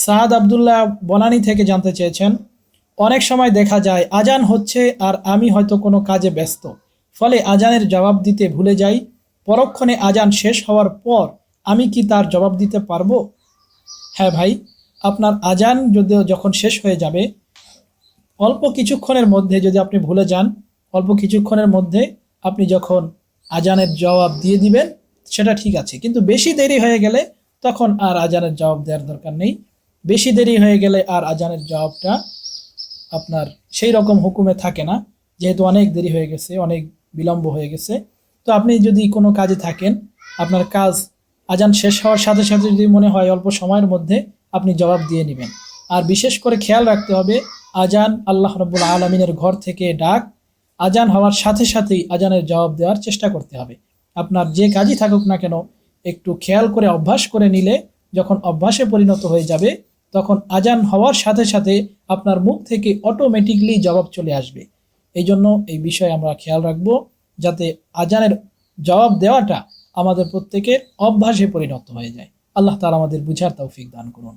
সাদ আব্দুল্লাহ বনানী থেকে জানতে চেয়েছেন, অনেক সময় দেখা যায় আজান হচ্ছে আর আমি হয়তো কোনো কাজে ব্যস্ত, ফলে আজানের জবাব দিতে ভুলে যাই। পরক্ষণে আজান শেষ হওয়ার পর আমি কি তার জবাব দিতে পারবো? হ্যাঁ ভাই, আপনার আজান যখন শেষ হয়ে যাবে, অল্প কিছুক্ষণের মধ্যে যদি আপনি ভুলে যান, অল্প কিছুক্ষণের মধ্যে আপনি যখন আজানের জবাব দিয়ে দিবেন, সেটা ঠিক আছে। কিন্তু বেশি দেরি হয়ে গেলে তখন আর আজানের জবাব দেওয়ার দরকার নেই। বেশি দেরি হয়ে গেলে আর আজানের জবাবটা আপনার সেই রকম হুকুমে থাকে না, যেহেতু অনেক দেরি হয়ে গেছে, অনেক বিলম্ব হয়ে গেছে। তো আপনি যদি কোনো কাজে থাকেন, আপনার কাজ আজান শেষ হওয়ার সাথে সাথে যদি মনে হয় অল্প সময়ের মধ্যে, আপনি জবাব দিয়ে নেবেন। আর বিশেষ করে খেয়াল রাখতে হবে, আজান আল্লাহ রাব্বুল আলামিনের ঘর থেকে ডাক, আজান হওয়ার সাথে সাথেই আজানের জবাব দেওয়ার চেষ্টা করতে হবে। আপনার যে কাজই থাকুক না কেন, একটু খেয়াল করে অভ্যাস করে নিলে যখন অভ্যাসে পরিণত হয়ে যাবে, তখন আজান হওয়ার সাথে সাথে আপনার মুখ থেকে অটোমেটিকলি জবাব চলে আসবে। এই জন্য এই বিষয়ে আমরা খেয়াল রাখবো, যাতে আজানের জবাব দেওয়াটা আমাদের প্রত্যেকের অভ্যাসে পরিণত হয়ে যায়। আল্লাহ তাআলা আমাদের বুঝার তৌফিক দান করুন।